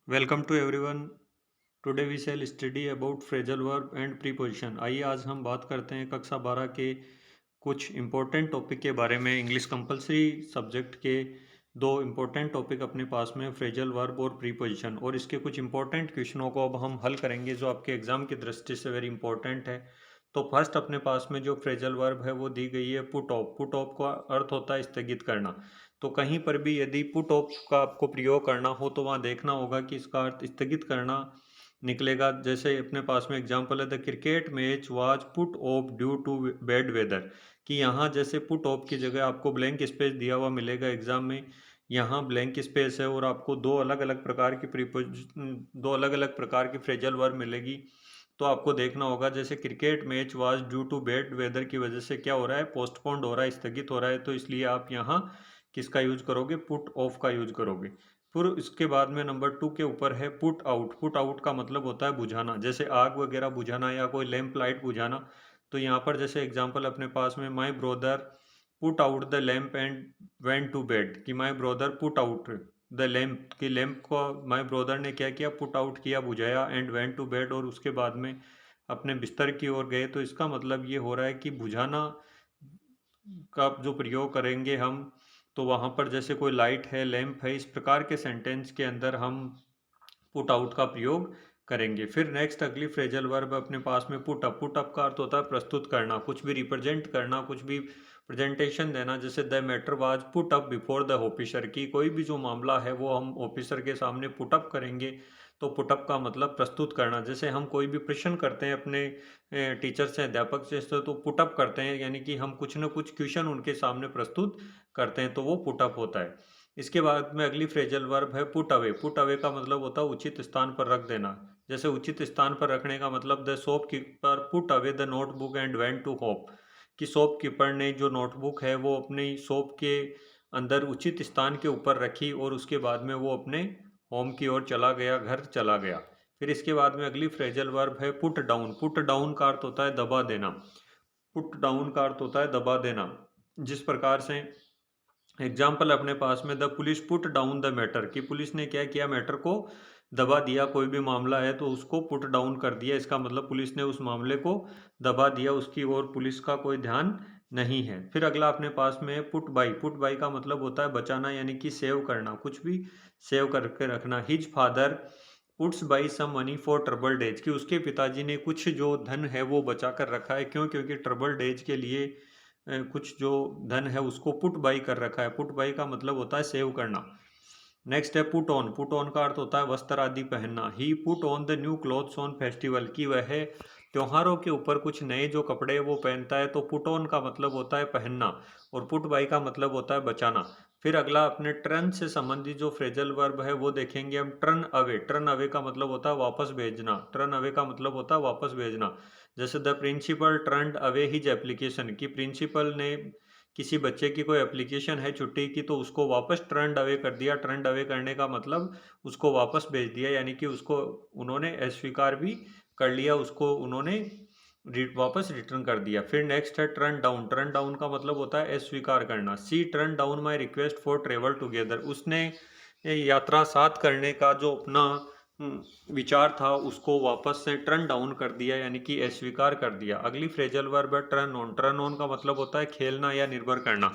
Welcome to everyone. Today we shall study about phrasal verb and preposition. आइए आज हम बात करते हैं कक्षा 12 के कुछ इम्पोर्टेंट टॉपिक के बारे में। इंग्लिश कंपलसरी सब्जेक्ट के दो इम्पोर्टेंट टॉपिक अपने पास में, फ्रेजल वर्ब और प्रीपोजिशन, और इसके कुछ इम्पोर्टेंट क्वेश्चनों को अब हम हल करेंगे जो आपके एग्जाम की दृष्टि से वेरी इंपॉर्टेंट है। तो फर्स्ट अपने पास में जो फ्रेजल वर्ब है वो दी गई है पुट ऑफ। पुट ऑफ का अर्थ होता है स्थगित करना। तो कहीं पर भी यदि पुट ऑफ का आपको प्रयोग करना हो तो वहाँ देखना होगा कि इसका अर्थ स्थगित करना निकलेगा। जैसे अपने पास में एग्जांपल है, the cricket match was put off due to bad weather. कि यहाँ जैसे पुट ऑफ की जगह आपको ब्लैंक स्पेस दिया हुआ मिलेगा एग्जाम में, यहाँ ब्लैंक स्पेस है और आपको दो अलग अलग प्रकार की फ्रेजल वर्ब मिलेगी। तो आपको देखना होगा, जैसे cricket match was due to bad weather की वजह से क्या हो रहा है, पोस्टपोन्ड हो रहा है, स्थगित हो रहा है। तो इसलिए आप यहाँ किसका यूज करोगे, पुट ऑफ का यूज करोगे। फिर इसके बाद में नंबर 2 के ऊपर है पुट आउट। पुट आउट का मतलब होता है बुझाना, जैसे आग वगैरह बुझाना या कोई लैंप लाइट बुझाना। तो यहाँ पर जैसे एग्जांपल अपने पास में, my brother put out the lamp and went to bed. कि my brother put out the lamp, कि लैंप को माय ब्रदर ने क्या किया, पुट आउट किया, बुझाया, एंड वेंट टू बेड, और उसके बाद में अपने बिस्तर की ओर गए। तो इसका मतलब ये हो रहा है कि बुझाना का जो प्रयोग करेंगे हम, तो वहाँ पर जैसे कोई लाइट है, लैंप है, इस प्रकार के सेंटेंस के अंदर हम पुट आउट का प्रयोग करेंगे। फिर नेक्स्ट अगली फ्रेजल वर्ब अपने पास में पुट अप। पुट अप का अर्थ होता है प्रस्तुत करना, कुछ भी रिप्रेजेंट करना, कुछ भी प्रेजेंटेशन देना। जैसे the matter was put up before the officer. की कोई भी जो मामला है वो हम ऑफिसर के सामने पुट अप करेंगे। तो पुटअप का मतलब प्रस्तुत करना। जैसे हम कोई भी प्रश्न करते हैं अपने टीचर से, अध्यापक से, तो पुटअप करते हैं, यानी कि हम कुछ न कुछ क्वेश्चन उनके सामने प्रस्तुत करते हैं, तो वो पुटअप होता है। इसके बाद में अगली फ्रेजल वर्ब है पुट अवे। पुट अवे का मतलब होता है उचित स्थान पर रख देना। जैसे उचित स्थान पर रखने का मतलब, the shopkeeper put away the notebook and went to home. कि शॉपकीपर ने जो नोटबुक है वो अपनी शॉप के अंदर उचित स्थान के ऊपर रखी और उसके बाद में वो अपने होम की ओर चला गया, घर चला गया। फिर इसके बाद में अगली फ्रेजल वर्ब है पुट डाउन। पुट डाउन का अर्थ होता है दबा देना। पुट डाउन का अर्थ होता है दबा देना। जिस प्रकार से एग्जाम्पल अपने पास में, the police put down the matter. कि पुलिस ने क्या किया, मैटर को दबा दिया। कोई भी मामला है तो उसको पुट डाउन कर दिया, इसका मतलब पुलिस ने उस मामले को दबा दिया, उसकी ओर पुलिस का कोई ध्यान नहीं है। फिर अगला अपने पास में है पुट बाई। पुट बाई का मतलब होता है बचाना, यानी कि सेव करना, कुछ भी सेव करके रखना। His father puts by some money for trouble days. कि उसके पिताजी ने कुछ जो धन है वो बचा कर रखा है, क्यों, क्योंकि ट्रबल डेज के लिए कुछ जो धन है उसको पुट बाई कर रखा है। पुट बाई का मतलब होता है सेव करना। नेक्स्ट है पुट ऑन। पुट ऑन का अर्थ होता है वस्त्र आदि पहनना। He put on the new clothes on festival. की वह त्योहारों के ऊपर कुछ नए जो कपड़े वो पहनता है। तो पुट ऑन का मतलब होता है पहनना, और पुट बाई का मतलब होता है बचाना। फिर अगला अपने टर्न से संबंधित जो फ्रेजल वर्ब है वो देखेंगे हम, टर्न अवे। टर्न अवे का मतलब होता है वापस भेजना। टर्न अवे का मतलब होता है वापस भेजना। जैसे the principal turn away his application. की प्रिंसिपल ने किसी बच्चे की कोई एप्लीकेशन है छुट्टी की तो उसको वापस टर्न अवे कर दिया। टर्न अवे करने का मतलब उसको वापस भेज दिया, यानी कि उसको उन्होंने अस्वीकार भी कर लिया, उसको उन्होंने वापस रिटर्न कर दिया। फिर नेक्स्ट है टर्न डाउन। टर्न डाउन का मतलब होता है अस्वीकार करना। She turn down my request for travel together. उसने यात्रा साथ करने का जो अपना विचार था उसको वापस से टर्न डाउन कर दिया, यानी कि अस्वीकार कर दिया। अगली फ्रेजल वर्ब है टर्न ऑन। टर्न ऑन का मतलब होता है खेलना या निर्भर करना।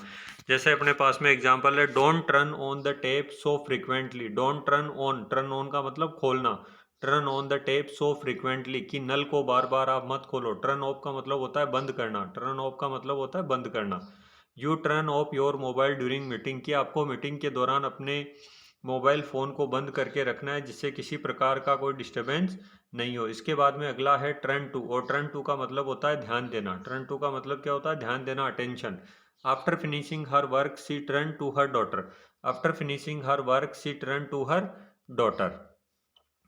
जैसे अपने पास में एग्जांपल है, don't turn on the tap so frequently. Don't turn on, turn on का मतलब खोलना। Turn on the tap so frequently, कि नल को बार बार आप मत खोलो। टर्न ऑफ का मतलब होता है बंद करना। टर्न ऑफ का मतलब होता है बंद करना। U turn off your mobile during meeting. कि आपको मीटिंग के दौरान अपने मोबाइल फ़ोन को बंद करके रखना है, जिससे किसी प्रकार का कोई डिस्टरबेंस नहीं हो। इसके बाद में अगला है टर्न टू। और टर्न टू का मतलब होता है ध्यान देना। टर्न टू का मतलब क्या होता है, ध्यान देना, attention. After finishing her work she turn to her daughter. After finishing her work she turn to her daughter.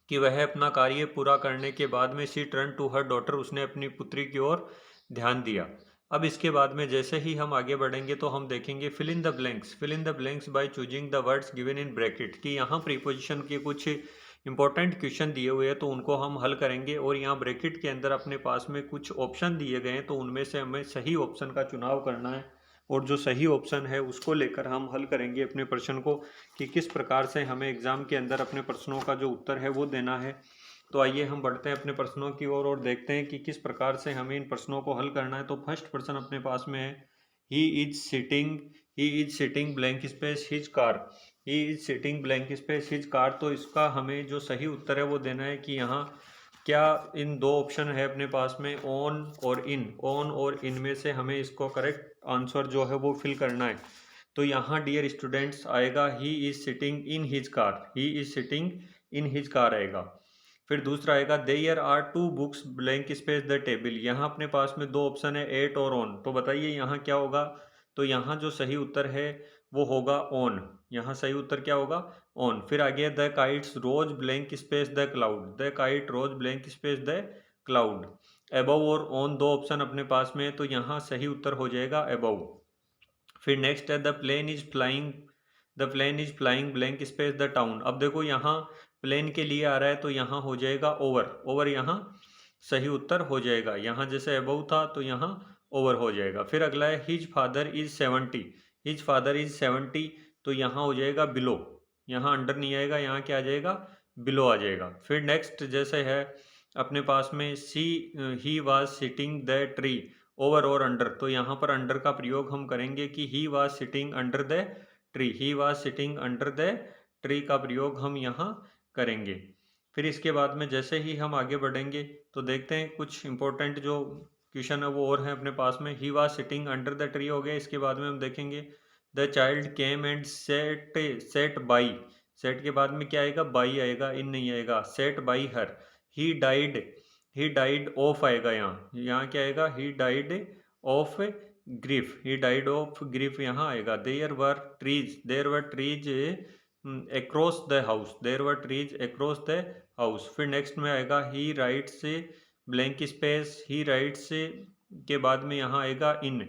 कि वह अपना कार्य पूरा करने के बाद में she turn to her daughter, उसने अपनी पुत्री की ओर ध्यान दिया। अब इसके बाद में जैसे ही हम आगे बढ़ेंगे तो हम देखेंगे fill in the blanks. Fill in the blanks by choosing the words given in bracket. कि यहाँ प्रीपोजिशन के कुछ इंपॉर्टेंट क्वेश्चन दिए हुए हैं तो उनको हम हल करेंगे, और यहाँ ब्रैकेट के अंदर अपने पास में कुछ ऑप्शन दिए गए हैं तो उनमें से हमें सही ऑप्शन का चुनाव करना है। और जो सही ऑप्शन है उसको लेकर हम हल करेंगे अपने प्रश्न को कि किस प्रकार से हमें एग्ज़ाम के अंदर अपने प्रश्नों का जो उत्तर है वो देना है। तो आइए हम बढ़ते हैं अपने प्रश्नों की ओर और देखते हैं कि किस प्रकार से हमें इन प्रश्नों को हल करना है। तो फर्स्ट प्रश्न अपने पास में है, ही is sitting blank space his car. He is sitting blank space his car. तो इसका हमें जो सही उत्तर है वो देना है कि यहाँ क्या इन दो ऑप्शन है अपने पास में, ऑन और इन में से हमें इसको करेक्ट आंसर जो है वो फिल करना है। तो यहाँ डियर स्टूडेंट्स आएगा he is sitting in his car, he is sitting in his car आएगा। फिर दूसरा आएगा there are two books blank space the table. यहाँ अपने पास में दो ऑप्शन है एट और ऑन। तो बताइए यहाँ क्या होगा। तो यहाँ जो सही उत्तर है वो होगा ऑन। यहाँ सही उत्तर क्या होगा, ऑन। फिर आगे the kites rose blank space the cloud, the kite rose blank space the cloud. Above और ऑन दो ऑप्शन अपने पास में है, तो यहाँ सही उत्तर हो जाएगा अबव। फिर नेक्स्ट है the plane is flying blank space the town. अब देखो यहाँ प्लेन के लिए आ रहा है तो यहाँ हो जाएगा ओवर यहाँ सही उत्तर हो जाएगा। यहाँ जैसे अबव था तो यहाँ ओवर हो जाएगा। फिर अगला है his father is 70, his father is 70। तो यहाँ हो जाएगा बिलो, यहाँ अंडर नहीं आएगा, यहाँ क्या आ जाएगा, बिलो आ जाएगा। फिर नेक्स्ट जैसे है अपने पास में he was sitting the tree, over और अंडर। तो यहाँ पर अंडर का प्रयोग हम करेंगे कि he was sitting under the tree, he was sitting under the tree का प्रयोग हम यहाँ करेंगे। फिर इसके बाद में जैसे ही हम आगे बढ़ेंगे तो देखते हैं कुछ इंपॉर्टेंट जो क्वेश्चन है वो और हैं अपने पास में। He was sitting under the tree हो गया। इसके बाद में हम देखेंगे the child came and set by, set के बाद में क्या आएगा, बाई आएगा, इन नहीं आएगा, set by her. He died of आएगा, यहाँ क्या आएगा, he died of grief, he died of grief यहाँ आएगा। There were trees across the house, there were trees across the house. फिर नेक्स्ट में आएगा he writes blank space, he writes के बाद में यहाँ आएगा इन,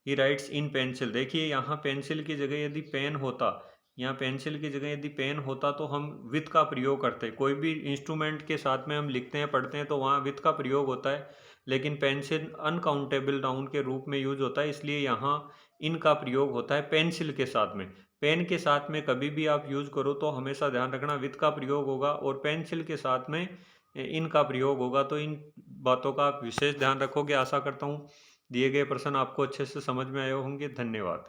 ही राइट्स इन पेंसिल। देखिए यहाँ पेंसिल की जगह यदि पेन होता, यहाँ पेंसिल की जगह यदि पेन होता तो हम विथ का प्रयोग करते। कोई भी इंस्ट्रूमेंट के साथ में हम लिखते हैं पढ़ते हैं तो वहाँ विथ का प्रयोग होता है, लेकिन पेंसिल अनकाउंटेबल नाउन के रूप में यूज होता है, इसलिए यहाँ इन का प्रयोग होता है पेंसिल के साथ में। पेन के साथ में कभी भी आप यूज करो तो हमेशा ध्यान रखना विथ का प्रयोग होगा, और पेंसिल के साथ में इन का प्रयोग होगा। तो इन बातों का आप विशेष ध्यान रखोगे। आशा करता हूँ दिए गए प्रश्न आपको अच्छे से समझ में आए होंगे। धन्यवाद।